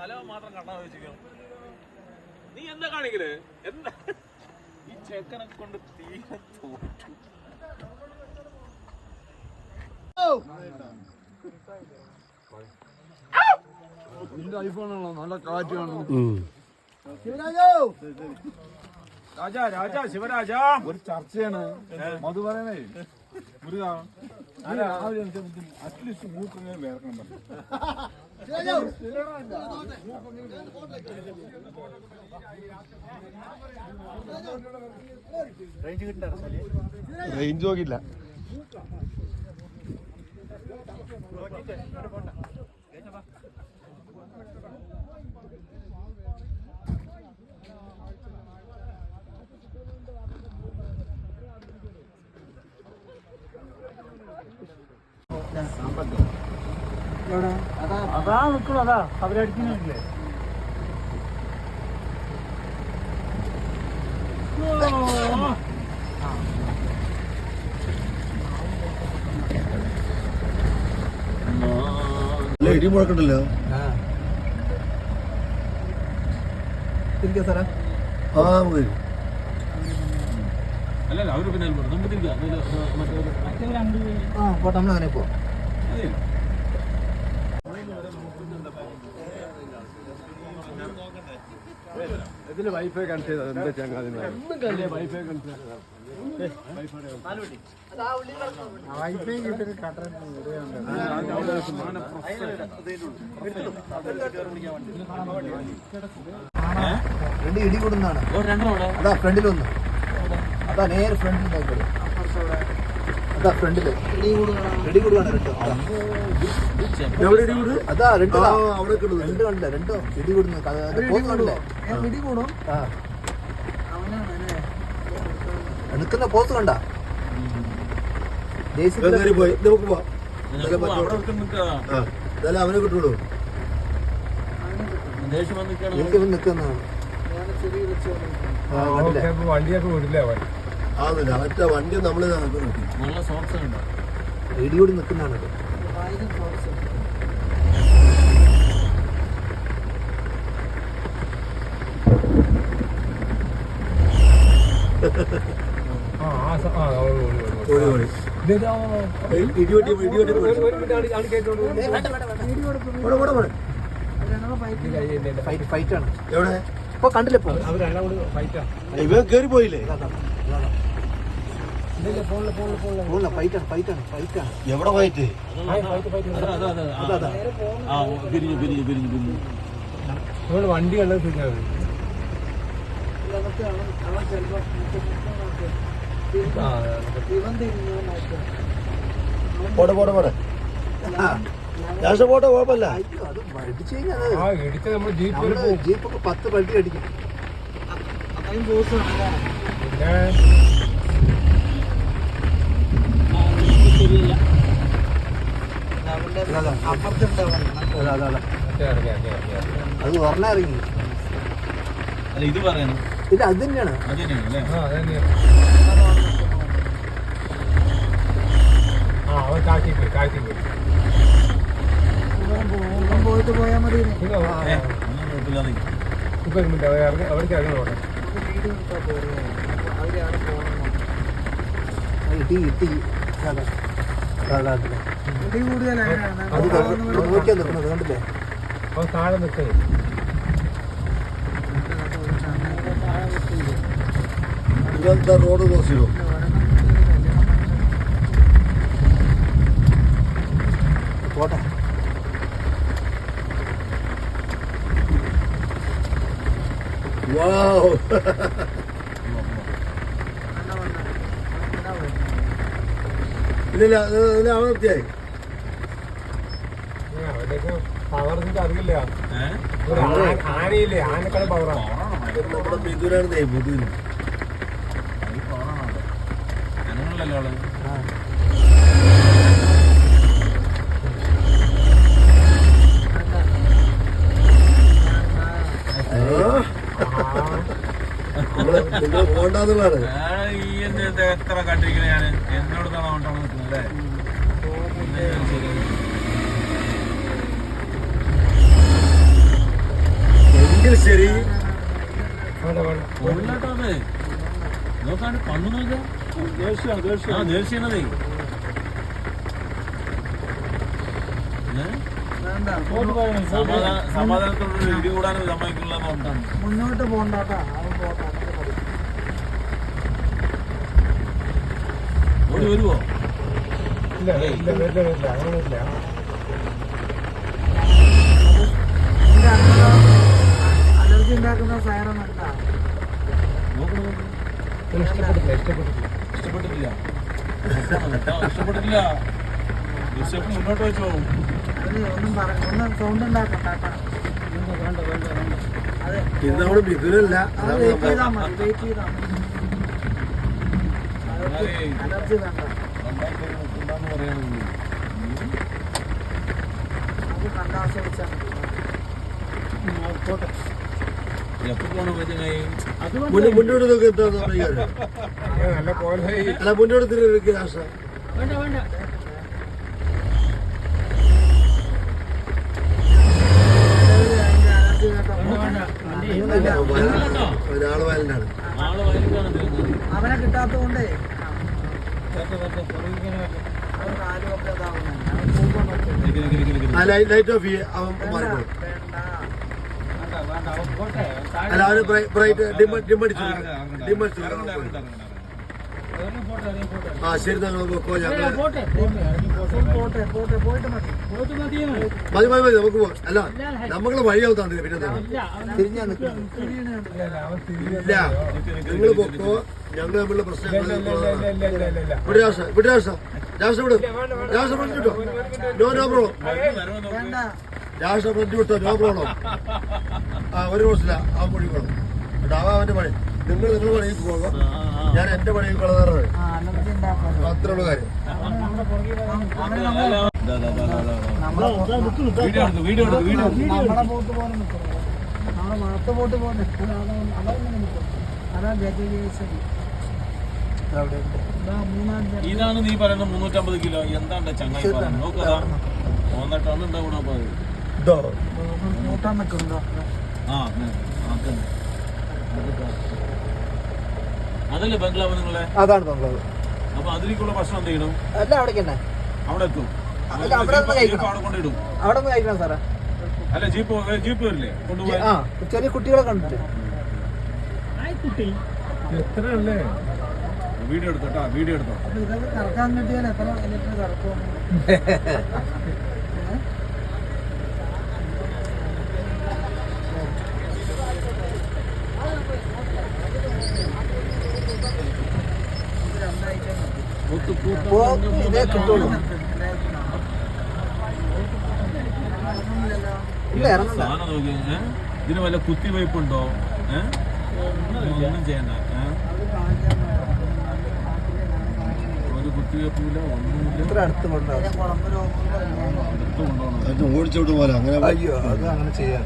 തലവൻ മാത്രം കണ്ടാ വെച്ചിരിക്കണം. നീ എന്താ കാണിക്കല്? എന്താ ഈ ചെക്കനെ കൊണ്ട് തീരെ തോറ്റു. ഐഫോണാണോ നല്ല കാറ്റ് കാണുന്നു. രാജാ രാജാ ശിവരാജ ഒരു ചർച്ചയാണ് മധു പറയണേ മുരുക അറ്റ്ലീസ്റ്റ് മൂക്കിങ്ങനെ വേർക്കണം പറഞ്ഞു. റേഞ്ച് നോക്കില്ല. അതാ നിൽക്കണം, അതാ അവരടിക്കുന്നില്ലേ. ഇടി മുഴക്കണ്ടല്ലോ. അല്ലല്ല അവര് പിന്നെ പോട്ടെ, നമ്മളങ്ങനെ പോവാം. ഇതില് വൈഫൈ കണക്ട് ചെയ്താൽ എന്താ ചങ്ങാതി വൈഫൈ കണക്ട് ചെയ്താൽ വൈഫൈ കിട്ടുന്ന കട്ടൻ രണ്ട് ഇടി കൂടുന്നതാണ്. അതാ ഫ്രണ്ടിലൊന്ന്, അതാ നേരെ ഫ്രണ്ടിൽ, അതാ ഫ്രണ്ടില് ഇടി കൂടുകയാണ്. അതാ രണ്ട് രണ്ട് കണ്ടില്ല, രണ്ടോ ഇടി കൂടുന്നു. കണ്ടില്ലേ ഇടി കൂടും. ആ നിൽക്കുന്ന പോത്ത് കണ്ട അവനെ കിട്ടുള്ളൂ. നിൽക്കുന്നതാണ്. വണ്ടിയൊക്കെ വിടില്ലേ മറ്റേ വണ്ടി നമ്മള് ഇടിയോട് നിൽക്കുന്നതാണ്. ഫൈറ്റാണ്. എവിടെ ഇപ്പൊ കണ്ടില്ലേ? ഇവ കേറി പോയില്ലേ? എവിടെ പോയിട്ട് വണ്ടി കണ്ടത് പോട്ടെ പോട്ടെ പോട്ടെ പോട്ടെ കുഴപ്പമില്ല. ജീപ്പൊക്കെ 10 പൾട്ടി അടിക്കും. അത് പറഞ്ഞ ഇറങ്ങി. ഇത് പറയുന്നു. ഇത് അത് തന്നെയാണ്. പോയിട്ട് പോയാൽ മതി. അവർക്ക് ഇറങ്ങണം. ഇടി ഇടി നോക്കിയാ നിൽക്കുന്നത് കണ്ടില്ലേ? താഴെ നിൽക്കേ റോഡ് ക്രോസ് ചെയ്തു. പോട്ടെ. ഇല്ല അവനെത്തിയായി. അറിയില്ല. ആനയില്ലേ, ആനക്കാളും പവറാണ്. നമ്മുടെ മിഥുനാണ് മിഥുന്. പോണ്ടെന്നുള്ളതാണ്. എത്ര കണ്ടിരിക്കുന്നത് ഞാൻ എന്നോട് കൊണ്ടാണ് നിൽക്കുന്നത് അല്ലേ? ജേഴ്സിയാണതേ. സമാധാനത്തോട് ഇടി കൂടാനും സമ്മതിക്കില്ലെന്നുണ്ടാണ്. മുന്നോട്ട് പോണ്ടാട്ടാ. ഓടി വരുവോ? അലർജി ഉണ്ടാക്കുന്ന സൈറൺ എന്താ? ഇഷ്ടപ്പെട്ടിട്ടില്ല. മുന്നോട്ട് വെച്ചോ. ഒന്നും സൗണ്ട് ഉണ്ടാക്കണ്ട. അതെ, ഇത് നമ്മുടെ മിഥുനല്ല. വെയിറ്റ് ചെയ്താൽ മതി, വെയിറ്റ് ചെയ്താൽ മതി. അലർജി വേണ്ട. അത് കണ്ടാസ്വദിച്ചാൽ മതി. എപ്പോ പോണം ചങ്ങായി? മുന്നോട്ട് നോക്കി എന്താ അല്ല മുന്നോട്ട് തിരികെ രാഷ്ട്ര ഒരാള് വയലിനാണ്. അവനെ കിട്ടാത്തതുകൊണ്ടേ ലൈറ്റ് ഓഫ് ചെയ്യേ അവൻ മാറിക്കോളും. അല്ല അവന് ബ്രൈറ്റ് ഡിമ്മടിച്ചു. ആ ശരി, ഞങ്ങൾ മതി നമുക്ക് പോവാം. അല്ല നമ്മള് വഴിയാവും തന്നില്ല. പിന്നെ തിരിഞ്ഞാ ഇല്ല, നിങ്ങൾ പൊക്കോ. ഞങ്ങൾ തമ്മിലുള്ള പ്രശ്നങ്ങൾ നോ പ്രോബ്ലം. രാഷ്ട്ര ഫ്രണ്ട് വിട്ടോ, നോ പ്രോബ്ലം. ആ ഒരു പ്രശ്നമില്ല. അവൻ പൊഴിക്കോളും. അവ അവന്റെ പണി. നിങ്ങൾ പണിക്ക് പോകാം, ഞാൻ എന്റെ പണിക്ക് കളറാണ്. അത്രയുള്ള കാര്യം. ഇതാണ് നീ പറയുന്ന 350 കിലോ. എന്താണ്ട് ചങ്ങായി പറയുന്നത്? നോക്കതാ 1 ടൺ ഉണ്ടാവണം. അപ്പൊ അതല്ലേ ബംഗ്ലാവ് നിങ്ങളെ? അതാണ് ബംഗ്ലാവ്. അപ്പൊ അതിലേക്കുള്ള ഭക്ഷണം എന്ത് ചെയ്യണം? അവിടെ എത്തും. അവിടെ കൊണ്ടിടും. അവിടെ കഴിക്കണം സാറേ. അല്ല ജീപ്പ് വരില്ലേ കൊണ്ടുപോയി? ചെറിയ കുട്ടികളെ കണ്ടിട്ട് എത്രയല്ലേ വീഡിയോ എടുത്തോട്ടാ, വീഡിയോ എടുത്തോ. ഇതൊക്കെ കറക്കാൻ കിട്ടിയാൽ എത്ര ലിറ്റർ കറക്കും? ഇതേ കിട്ടുള്ളൂ. സാധനം നോക്കി. ഇതിന് വല്ല കുത്തിവയ്പ്പുണ്ടോ? ഒന്നും ചെയ്യണ്ട. ഒരു കുത്തിവയ്പ്പില്ല, ഒന്നുമില്ല. ഇത്ര അടുത്ത് കൊണ്ടുപോകണം. ഓടിച്ചോട്ട് പോലെ അങ്ങനെ. അയ്യോ, അത് അങ്ങനെ ചെയ്യാം.